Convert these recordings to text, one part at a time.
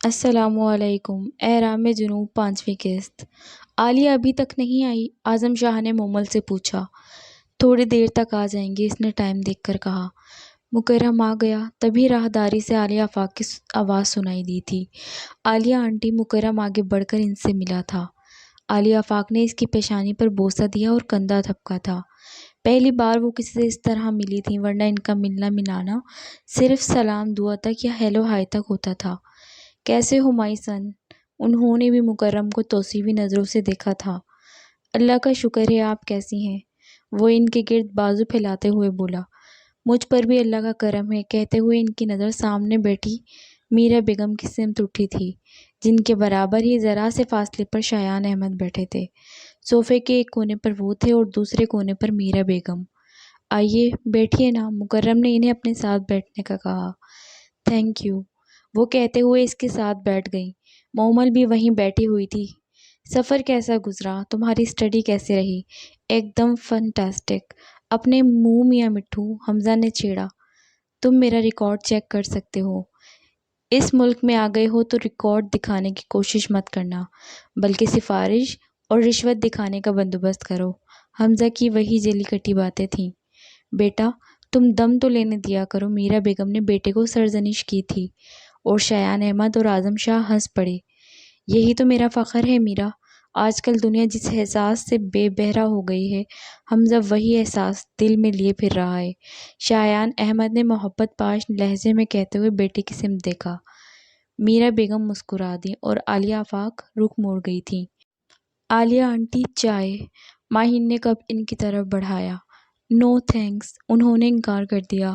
السلام علیکم۔ احرام جنوب 5ویں قسط۔ عالیہ ابھی تک نہیں آئی؟ اعظم شاہ نے مومل سے پوچھا۔ تھوڑی دیر تک آ جائیں گے، اس نے ٹائم دیکھ کر کہا۔ مکرم آ گیا، تبھی راہداری سے عالیہ آفاق کی آواز سنائی دی تھی۔ عالیہ آنٹی۔ مکرم آگے بڑھ کر ان سے ملا تھا۔ عالیہ آفاق نے اس کی پیشانی پر بوسہ دیا اور کندھا تھپکا تھا۔ پہلی بار وہ کسی سے اس طرح ملی تھیں، ورنہ ان کا ملنا ملانا صرف سلام دعا تک یا ہیلو ہائی تک ہوتا تھا۔ کیسے ہو مائی سن؟ انہوں نے بھی مکرم کو توصیفی نظروں سے دیکھا تھا۔ اللہ کا شکر ہے، آپ کیسی ہیں؟ وہ ان کے گرد بازو پھیلاتے ہوئے بولا۔ مجھ پر بھی اللہ کا کرم ہے، کہتے ہوئے ان کی نظر سامنے بیٹھی میرا بیگم کی سمت اٹھی تھی، جن کے برابر ہی ذرا سے فاصلے پر شایان احمد بیٹھے تھے۔ صوفے کے ایک کونے پر وہ تھے اور دوسرے کونے پر میرا بیگم۔ آئیے بیٹھیے نا، مکرم نے انہیں اپنے ساتھ بیٹھنے کا کہا۔ تھینک یو، وہ کہتے ہوئے اس کے ساتھ بیٹھ گئیں۔ مومل بھی وہیں بیٹھی ہوئی تھی۔ سفر کیسا گزرا؟ تمہاری اسٹڈی کیسی رہی؟ ایک دم فنٹاسٹک۔ اپنے منہ میاں مٹھو، حمزہ نے چھیڑا۔ تم میرا ریکارڈ چیک کر سکتے ہو۔ اس ملک میں آ گئے ہو تو ریکارڈ دکھانے کی کوشش مت کرنا، بلکہ سفارش اور رشوت دکھانے کا بندوبست کرو۔ حمزہ کی وہی جلی کٹی باتیں تھیں۔ بیٹا تم دم تو لینے دیا کرو، میرا بیگم نے بیٹے کو سرزنش کی تھی، اور شایان احمد اور اعظم شاہ ہنس پڑے۔ یہی تو میرا فخر ہے میرا۔ آج کل دنیا جس احساس سے بے بہرا ہو گئی ہے، حمزہ وہی احساس دل میں لیے پھر رہا ہے، شایان احمد نے محبت پاش لہجے میں کہتے ہوئے بیٹے کی سمت دیکھا۔ میرا بیگم مسکرا دی اور عالیہ آفاق رخ موڑ گئی تھیں۔ عالیہ آنٹی چائے؟ ماہین نے کپ ان کی طرف بڑھایا۔ نو تھینکس، انہوں نے انکار کر دیا۔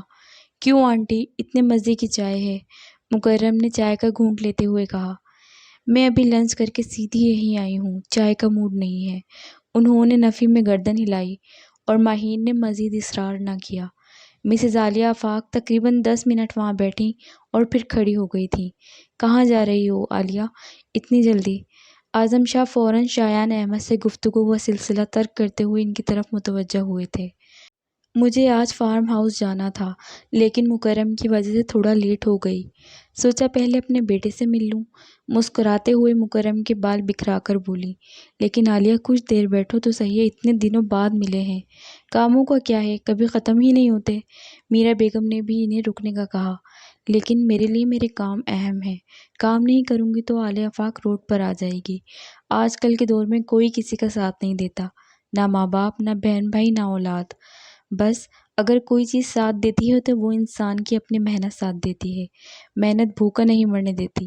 کیوں آنٹی، اتنے مزے کی چائے ہے؟ مکرم نے چائے کا گھونٹ لیتے ہوئے کہا۔ میں ابھی لنچ کر کے سیدھی یہیں آئی ہوں، چائے کا موڈ نہیں ہے۔ انہوں نے نفی میں گردن ہلائی اور ماہین نے مزید اصرار نہ کیا۔ مسز عالیہ آفاق تقریباً 10 منٹ وہاں بیٹھیں اور پھر کھڑی ہو گئی تھیں۔ کہاں جا رہی ہو عالیہ، اتنی جلدی؟ اعظم شاہ فوراً شایان احمد سے گفتگو و سلسلہ ترک کرتے ہوئے ان کی طرف متوجہ ہوئے تھے۔ مجھے آج فارم ہاؤس جانا تھا، لیکن مکرم کی وجہ سے تھوڑا لیٹ ہو گئی، سوچا پہلے اپنے بیٹے سے مل لوں۔ مسکراتے ہوئے مکرم کے بال بکھرا کر بولی۔ لیکن عالیہ کچھ دیر بیٹھو تو صحیح، اتنے دنوں بعد ملے ہیں، کاموں کا کیا ہے، کبھی ختم ہی نہیں ہوتے۔ میرا بیگم نے بھی انہیں رکنے کا کہا۔ لیکن میرے لیے میرے کام اہم ہیں، کام نہیں کروں گی تو عالیہ آفاق روڈ پر آ جائے گی۔ آج کل کے دور میں کوئی کسی کا ساتھ نہیں دیتا، نہ ماں باپ، نہ بہن بھائی، نہ اولاد۔ بس اگر کوئی چیز ساتھ دیتی ہے تو وہ انسان کی اپنی محنت ساتھ دیتی ہے۔ محنت بھوکا نہیں مرنے دیتی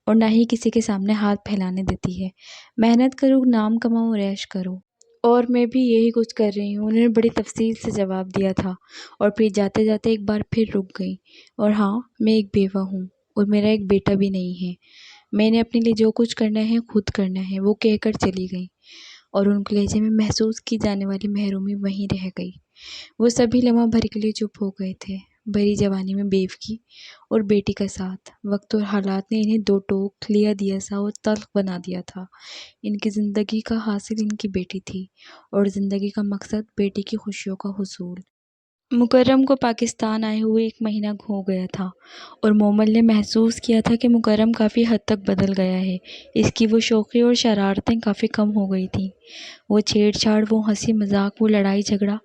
اور نہ ہی کسی کے سامنے ہاتھ پھیلانے دیتی ہے۔ محنت کرو، نام کماؤ اور عیش کرو۔ اور میں بھی یہی کچھ کر رہی ہوں، انہوں نے بڑی تفصیل سے جواب دیا تھا، اور پھر جاتے جاتے ایک بار پھر رک گئی۔ اور ہاں، میں ایک بیوہ ہوں اور میرا ایک بیٹا بھی نہیں ہے۔ میں نے اپنے لیے جو کچھ کرنا ہے خود کرنا ہے، وہ کہہ کر چلی گئی، اور ان کے لہجے میں محسوس کی جانے والی محرومی وہیں رہ گئی۔ وہ سبھی لمحہ بھر کے لیے چپ ہو گئے تھے۔ بھری جوانی میں بیوگی اور بیٹی کا ساتھ، وقت اور حالات نے انہیں دو ٹوک لیا دیا سا اور تلخ بنا دیا تھا۔ ان کی زندگی کا حاصل ان کی بیٹی تھی، اور زندگی کا مقصد بیٹی کی خوشیوں کا حصول۔ مکرم کو پاکستان آئے ہوئے 1 مہینہ ہو گیا تھا، اور مومل نے محسوس کیا تھا کہ مکرم کافی حد تک بدل گیا ہے۔ اس کی وہ شوخی اور شرارتیں کافی کم ہو گئی تھیں۔ وہ چھیڑ چھاڑ، وہ ہنسی مذاق، وہ لڑائی جھگڑا،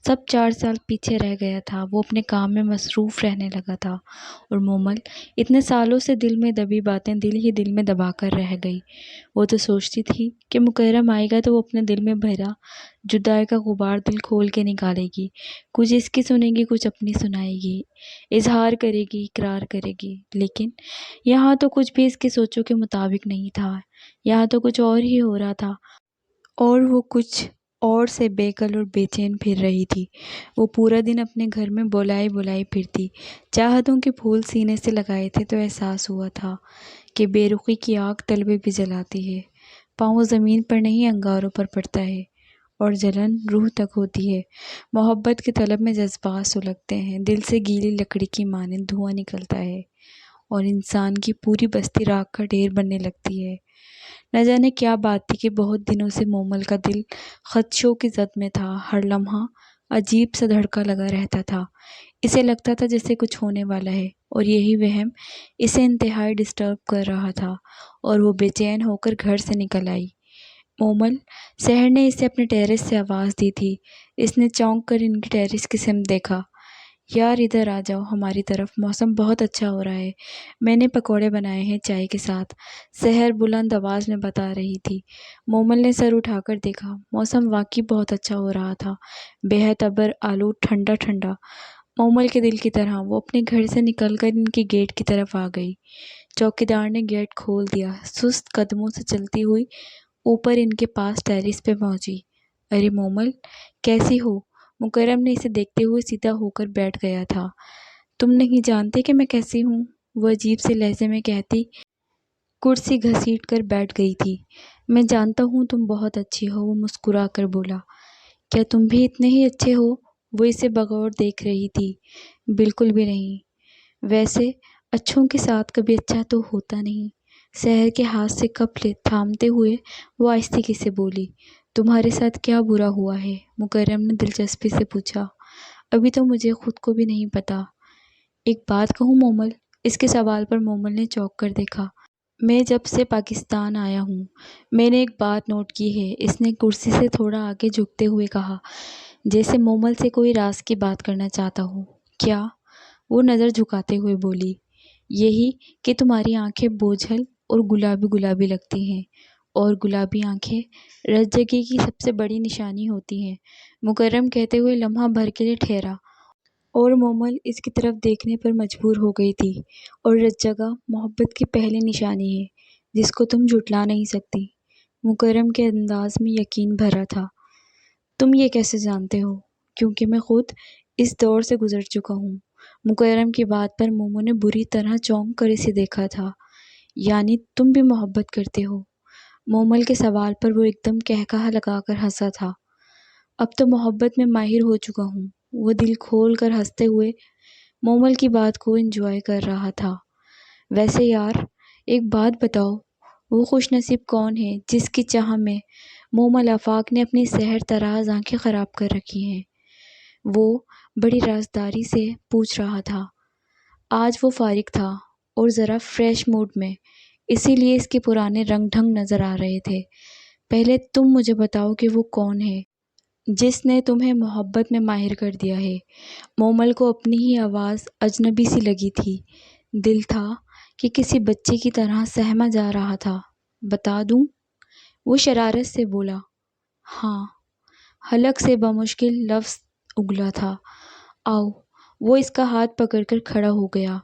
سب 4 سال پیچھے رہ گیا تھا۔ وہ اپنے کام میں مصروف رہنے لگا تھا، اور مومل اتنے سالوں سے دل میں دبی باتیں دل ہی دل میں دبا کر رہ گئی۔ وہ تو سوچتی تھی کہ مکرم آئے گا تو وہ اپنے دل میں بھرا جدائی کا غبار دل کھول کے نکالے گی، کچھ اس کی سنے گی، کچھ اپنی سنائے گی، اظہار کرے گی، اقرار کرے گی۔ لیکن یہاں تو کچھ بھی اس کی سوچوں کے مطابق نہیں تھا، یہاں تو کچھ اور ہی ہو رہا تھا، اور وہ کچھ اور سے بے کل اور بے چین پھر رہی تھی۔ وہ پورا دن اپنے گھر میں بولائی بولائی پھرتی، چاہتوں کے پھول سینے سے لگائے تھے تو احساس ہوا تھا کہ بے رخی کی آگ طلبے بھی جلاتی ہے، پاؤں زمین پر نہیں انگاروں پر پڑتا ہے، اور جلن روح تک ہوتی ہے۔ محبت کی طلب میں جذبات سلگتے ہیں، دل سے گیلی لکڑی کی مانند دھواں نکلتا ہے، اور انسان کی پوری بستی راکھ کا ڈھیر بننے لگتی ہے۔ نہ جانے کیا بات تھی کہ بہت دنوں سے مومل کا دل خدشوں کی زد میں تھا، ہر لمحہ عجیب سا دھڑکا لگا رہتا تھا۔ اسے لگتا تھا جیسے کچھ ہونے والا ہے، اور یہی وہم اسے انتہائی ڈسٹرب کر رہا تھا، اور وہ بے چین ہو کر گھر سے نکل آئی۔ مومل، سحر نے اسے اپنے ٹیرس سے آواز دی تھی۔ اس نے چونک کر ان کی ٹیرس کی سمت دیکھا۔ یار ادھر آ جاؤ ہماری طرف، موسم بہت اچھا ہو رہا ہے، میں نے پکوڑے بنائے ہیں چائے کے ساتھ، سحر بلند آواز میں بتا رہی تھی۔ مومل نے سر اٹھا کر دیکھا، موسم واقعی بہت اچھا ہو رہا تھا، بے حد ابر آلود، ٹھنڈا ٹھنڈا۔ مومل کے دل کی طرح وہ اپنے گھر سے نکل کر ان کے گیٹ کی طرف آ گئی۔ چوکیدار نے گیٹ کھول دیا، سست قدموں سے چلتی ہوئی اوپر ان کے پاس ٹیرس پہ پہنچی۔ ارے مومل، کیسی ہو؟ مکرم نے اسے دیکھتے ہوئے سیدھا ہو کر بیٹھ گیا تھا۔ تم نہیں جانتے کہ میں کیسی ہوں، وہ عجیب سے لہجے میں کہتی کرسی گھسیٹ کر بیٹھ گئی تھی۔ میں جانتا ہوں تم بہت اچھی ہو، وہ مسکرا کر بولا۔ کیا تم بھی اتنے ہی اچھے ہو؟ وہ اسے بغور دیکھ رہی تھی۔ بالکل بھی نہیں، ویسے اچھوں کے ساتھ کبھی اچھا تو ہوتا نہیں۔ سحر کے ہاتھ سے کپ تھامتے ہوئے وہ آہستگی سے بولی۔ تمہارے ساتھ کیا برا ہوا ہے؟ مکرم نے دلچسپی سے پوچھا۔ ابھی تو مجھے خود کو بھی نہیں پتا۔ ایک بات کہوں مومل؟ اس کے سوال پر مومل نے چونک کر دیکھا۔ میں جب سے پاکستان آیا ہوں، میں نے ایک بات نوٹ کی ہے، اس نے کرسی سے تھوڑا آگے جھکتے ہوئے کہا، جیسے مومل سے کوئی راز کی بات کرنا چاہتا ہو۔ کیا؟ وہ نظر جھکاتے ہوئے بولی۔ یہی کہ تمہاری آنکھیں بوجھل اور گلابی گلابی لگتی ہیں، اور گلابی آنکھیں رجگی کی سب سے بڑی نشانی ہوتی ہیں۔ مکرم کہتے ہوئے لمحہ بھر کے لیے ٹھہرا، اور مومل اس کی طرف دیکھنے پر مجبور ہو گئی تھی۔ اور رجگا محبت کی پہلی نشانی ہے، جس کو تم جھٹلا نہیں سکتی۔ مکرم کے انداز میں یقین بھرا تھا۔ تم یہ کیسے جانتے ہو؟ کیونکہ میں خود اس دور سے گزر چکا ہوں۔ مکرم کی بات پر مومو نے بری طرح چونک کر اسے دیکھا تھا۔ یعنی تم بھی محبت کرتے ہو؟ مومل کے سوال پر وہ ایک دم قہقہہ لگا کر ہنسا تھا۔ اب تو محبت میں ماہر ہو چکا ہوں، وہ دل کھول کر ہنستے ہوئے مومل کی بات کو انجوائے کر رہا تھا۔ ویسے یار، ایک بات بتاؤ، وہ خوش نصیب کون ہے جس کی چاہ میں مومل آفاق نے اپنی سحر طراز آنکھیں خراب کر رکھی ہیں؟ وہ بڑی رازداری سے پوچھ رہا تھا۔ آج وہ فارغ تھا اور ذرا فریش موڈ میں، اسی لیے اس کے پرانے رنگ ڈھنگ نظر آ رہے تھے۔ پہلے تم مجھے بتاؤ کہ وہ کون ہے جس نے تمہیں محبت میں ماہر کر دیا ہے؟ مومل کو اپنی ہی آواز اجنبی سی لگی تھی۔ دل تھا کہ کسی بچے کی طرح سہما جا رہا تھا۔ بتا دوں؟ وہ شرارت سے بولا۔ ہاں، حلق سے بمشکل لفظ اگلا تھا۔ آؤ۔ وہ اس کا ہاتھ پکڑ کر کھڑا ہو گیا،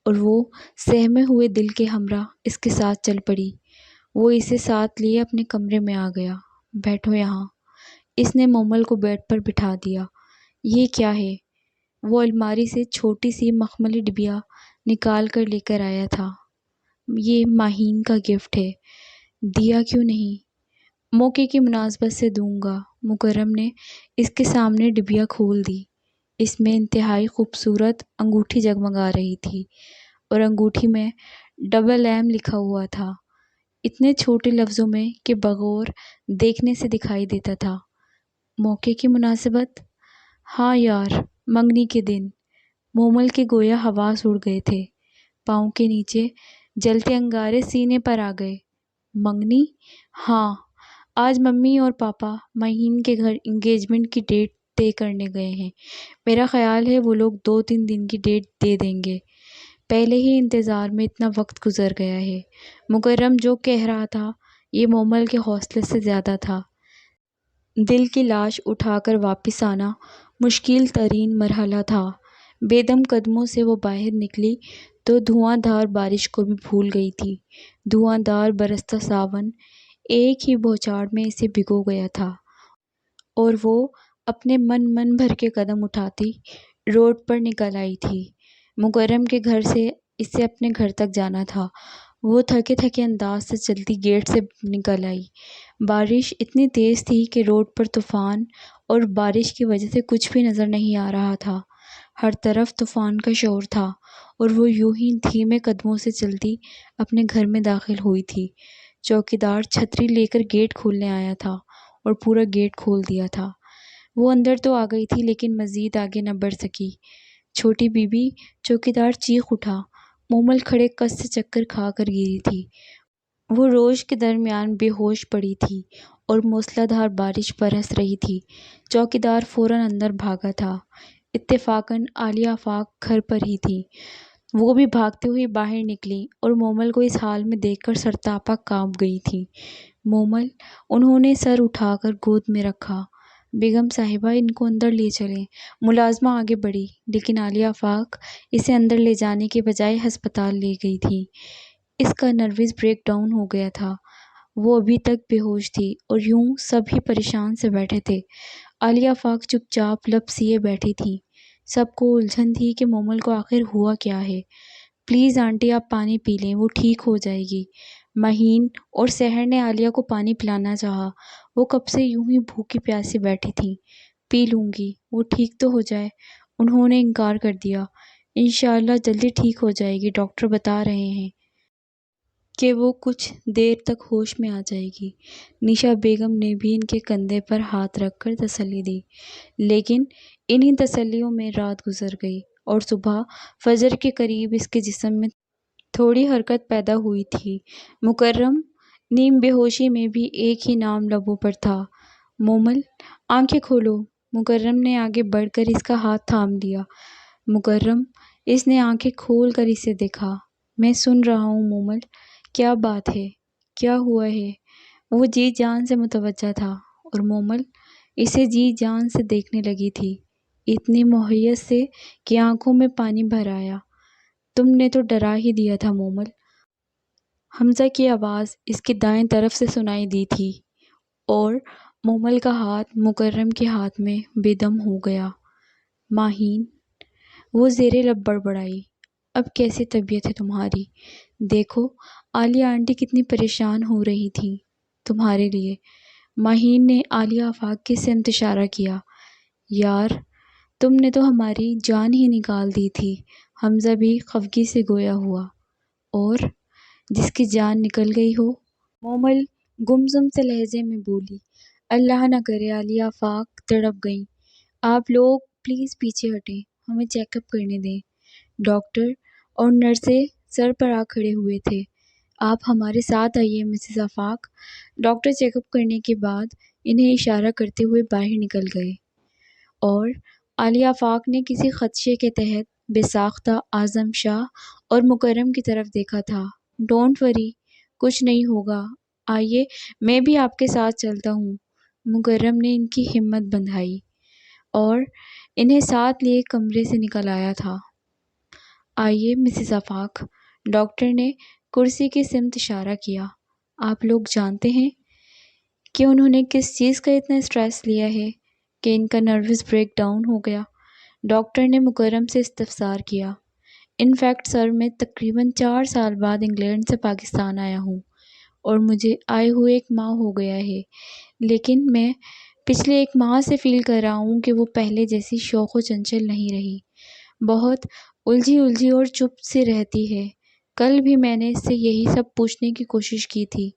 اور وہ سہمے ہوئے دل کے ہمراہ اس کے ساتھ چل پڑی۔ وہ اسے ساتھ لیے اپنے کمرے میں آ گیا۔ بیٹھو یہاں۔ اس نے مومل کو بیڈ پر بٹھا دیا۔ یہ کیا ہے؟ وہ الماری سے چھوٹی سی مخملی ڈبیا نکال کر لے کر آیا تھا۔ یہ ماہین کا گفٹ ہے، دیا کیوں نہیں؟ موقع کی مناسبت سے دوں گا۔ مکرم نے اس کے سامنے ڈبیا کھول دی۔ اس میں انتہائی خوبصورت انگوٹھی جگمگا رہی تھی، اور انگوٹھی میں ڈبل ایم لکھا ہوا تھا، اتنے چھوٹے لفظوں میں کہ بغور دیکھنے سے دکھائی دیتا تھا۔ موقع کی مناسبت؟ ہاں یار، منگنی کے دن۔ مومل کے گویا حواس اڑ گئے تھے، پاؤں کے نیچے جلتے انگارے سینے پر آ گئے۔ منگنی؟ ہاں، آج ممی اور پاپا ماہین کے گھر انگیجمنٹ کی ڈیٹ طے کرنے گئے ہیں۔ میرا خیال ہے وہ لوگ 2-3 دن کی ڈیٹ دے دیں گے۔ پہلے ہی انتظار میں اتنا وقت گزر گیا ہے۔ مکرم جو کہہ رہا تھا یہ مومل کے حوصلے سے زیادہ تھا۔ دل کی لاش اٹھا کر واپس آنا مشکل ترین مرحلہ تھا۔ بے دم قدموں سے وہ باہر نکلی تو دھواں دھار بارش کو بھی بھول گئی تھی۔ دھواں دھار برستا ساون ایک ہی بھوچاڑ میں اسے بھگو گیا تھا، اور وہ اپنے من بھر کے قدم اٹھاتی روڈ پر نکل آئی تھی۔ مکرم کے گھر سے اسے اپنے گھر تک جانا تھا۔ وہ تھکے تھکے انداز سے چلتی گیٹ سے نکل آئی۔ بارش اتنی تیز تھی کہ روڈ پر طوفان اور بارش کی وجہ سے کچھ بھی نظر نہیں آ رہا تھا۔ ہر طرف طوفان کا شور تھا، اور وہ یوں ہی دھیمے قدموں سے چلتی اپنے گھر میں داخل ہوئی تھی۔ چوکیدار چھتری لے کر گیٹ کھولنے آیا تھا، اور پورا گیٹ کھول دیا تھا۔ وہ اندر تو آ گئی تھی لیکن مزید آگے نہ بڑھ سکی۔ چھوٹی بی بی چوکیدار چیخ اٹھا۔ مومل کھڑے کس سے چکر کھا کر گری تھی۔ وہ روش کے درمیان بے ہوش پڑی تھی اور موسلا دھار بارش برس رہی تھی۔ چوکیدار فوراً اندر بھاگا تھا۔ اتفاقاً عالیہ آفاق گھر پر ہی تھی۔ وہ بھی بھاگتے ہوئے باہر نکلی اور مومل کو اس حال میں دیکھ کر سرتاپا کانپ گئی تھی۔ مومل، انہوں نے سر اٹھا کر گود میں رکھا۔ بیگم صاحبہ، ان کو اندر لے چلیں۔ ملازمہ آگے بڑھی، لیکن عالیہ آفاق اسے اندر لے جانے کے بجائے ہسپتال لے گئی تھی۔ اس کا نروس بریک ڈاؤن ہو گیا تھا۔ وہ ابھی تک بے ہوش تھی اور یوں سب ہی پریشان سے بیٹھے تھے۔ عالیہ آفاق چپ چاپ لب سیے بیٹھی تھی۔ سب کو الجھن تھی کہ مومل کو آخر ہوا کیا ہے۔ پلیز آنٹی، آپ پانی پی لیں، وہ ٹھیک ہو جائے گی۔ مہین اور سحر نے عالیہ کو پانی پلانا چاہا۔ وہ کب سے یوں ہی بھوکی پیاسی بیٹھی تھیں۔ پی لوں گی، وہ ٹھیک تو ہو جائے۔ انہوں نے انکار کر دیا۔ انشاءاللہ جلدی ٹھیک ہو جائے گی، ڈاکٹر بتا رہے ہیں کہ وہ کچھ دیر تک ہوش میں آ جائے گی۔ نشا بیگم نے بھی ان کے کندھے پر ہاتھ رکھ کر تسلی دی۔ لیکن انہی تسلیوں میں رات گزر گئی اور صبح فجر کے قریب اس کے جسم میں تھوڑی حرکت پیدا ہوئی تھی۔ مکرم نیم بے ہوشی میں بھی ایک ہی نام لبوں پر تھا، مومل، آنکھیں کھولو۔ مکرم نے آگے بڑھ کر اس کا ہاتھ تھام لیا۔ مکرم، اس نے آنکھیں کھول کر اسے دیکھا۔ میں سن رہا ہوں مومل، کیا بات ہے، کیا ہوا ہے؟ وہ جی جان سے متوجہ تھا اور مومل اسے جی جان سے دیکھنے لگی تھی، اتنی محیط سے کہ آنکھوں میں پانی بھر آیا۔ تم نے تو ڈرا ہی دیا تھا مومل۔ حمزہ کی آواز اس کی دائیں طرف سے سنائی دی تھی اور مومل کا ہاتھ مکرم کے ہاتھ میں بے دم ہو گیا۔ ماہین، وہ زیر لب بڑبڑائی، اب کیسی طبیعت ہے تمہاری؟ دیکھو عالیہ آنٹی کتنی پریشان ہو رہی تھیں تمہارے لیے۔ ماہین نے عالیہ آفاق کی سمت اشارہ کیا۔ یار، تم نے تو ہماری جان ہی نکال دی تھی۔ حمزہ بھی خفگی سے گویا ہوا۔ اور جس کی جان نکل گئی ہو؟ مومل گمسم سے لہجے میں بولی۔ اللہ نہ کرے، عالیہ آفاق تڑپ گئیں۔ آپ لوگ پلیز پیچھے ہٹیں، ہمیں چیک اپ کرنے دیں۔ ڈاکٹر اور نرسیں سر پر آ کھڑے ہوئے تھے۔ آپ ہمارے ساتھ آئیے مسز آفاق۔ ڈاکٹر چیک اپ کرنے کے بعد انہیں اشارہ کرتے ہوئے باہر نکل گئے اور عالیہ آفاق نے کسی خدشے کے تحت بے ساختہ اعظم شاہ اور مکرم کی طرف دیکھا تھا۔ ڈونٹ وری، کچھ نہیں ہوگا، آئیے میں بھی آپ کے ساتھ چلتا ہوں۔ مکرم نے ان کی ہمت بندھائی اور انہیں ساتھ لیے کمرے سے نکل آیا تھا۔ آئیے مسز آفاق، ڈاکٹر نے کرسی کی سمت اشارہ کیا۔ آپ لوگ جانتے ہیں کہ انہوں نے کس چیز کا اتنا اسٹریس لیا ہے کہ ان کا نروس بریک ڈاؤن ہو گیا؟ ڈاکٹر نے مکرم سے استفسار کیا۔ انفیکٹ سر، میں تقریباً 4 سال بعد انگلینڈ سے پاکستان آیا ہوں اور مجھے آئے ہوئے 1 ماہ ہو گیا ہے، لیکن میں پچھلے 1 ماہ سے فیل کر رہا ہوں کہ وہ پہلے جیسی شوق و چنچل نہیں رہی، بہت الجھی اور چپ سی رہتی ہے۔ کل بھی میں نے اس سے یہی سب پوچھنے کی کوشش کی تھی،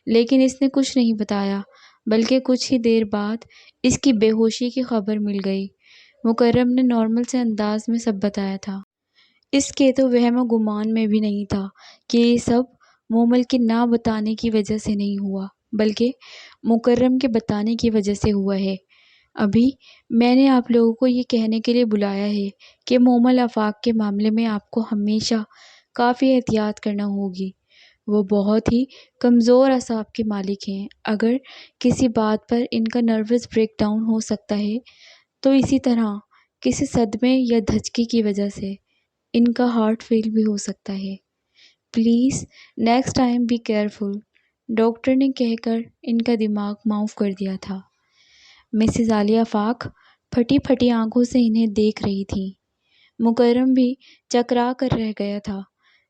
لیکن اس نے کچھ نہیں بتایا، بلکہ کچھ ہی دیر بعد اس کی بے ہوشی کی خبر مل گئی۔ مکرم نے نارمل سے انداز میں سب بتایا تھا۔ اس کے تو وہم و گمان میں بھی نہیں تھا کہ یہ سب مومل کے نہ بتانے کی وجہ سے نہیں ہوا، بلکہ مکرم کے بتانے کی وجہ سے ہوا ہے۔ ابھی میں نے آپ لوگوں کو یہ کہنے کے لیے بلایا ہے کہ مومل آفاق کے معاملے میں آپ کو ہمیشہ کافی احتیاط کرنا ہوگی۔ وہ بہت ہی کمزور اعصاب کے مالک ہیں۔ اگر کسی بات پر ان کا نروس بریک ڈاؤن ہو سکتا ہے تو اسی طرح کسی صدمے یا دھچکے کی وجہ سے ان کا ہارٹ فیل بھی ہو سکتا ہے۔ Please next time be careful, doctor نے کہہ کر ان کا دماغ معاف کر دیا تھا۔ مسز عالیہ آفاق پھٹی پھٹی آنکھوں سے انہیں دیکھ رہی تھیں۔ مکرم بھی چکرا کر رہ گیا تھا۔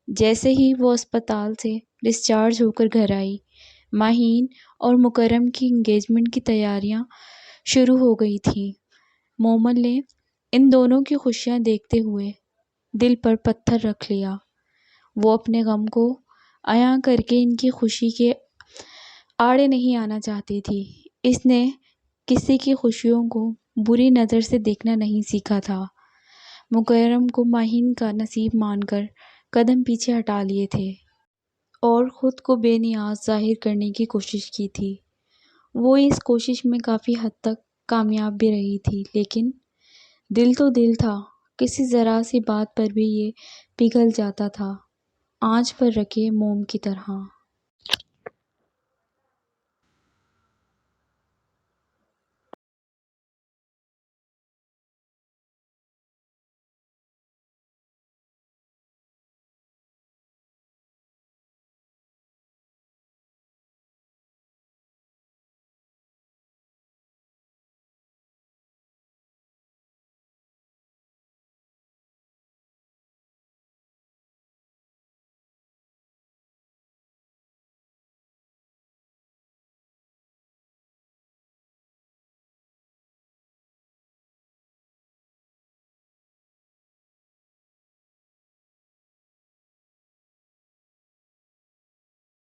جیسے ہی وہ اسپتال سے ڈسچارج ہو کر گھر آئی، ماہین اور مکرم کی انگیجمنٹ کی تیاریاں شروع ہو گئی تھیں۔ مومل نے ان دونوں کی خوشیاں دیکھتے ہوئے دل پر پتھر رکھ لیا۔ وہ اپنے غم کو عیاں کر کے ان کی خوشی کے آڑے نہیں آنا چاہتی تھی۔ اس نے کسی کی خوشیوں کو بری نظر سے دیکھنا نہیں سیکھا تھا۔ مکرم کو ماہین کا نصیب مان کر قدم پیچھے ہٹا لیے تھے اور خود کو بے نیاز ظاہر کرنے کی کوشش کی تھی۔ وہ اس کوشش میں کافی حد تک کامیاب بھی رہی تھی، لیکن دل تو دل تھا، کسی ذرا سی بات پر بھی یہ پگھل جاتا تھا، آنچ پر رکھے موم کی طرح۔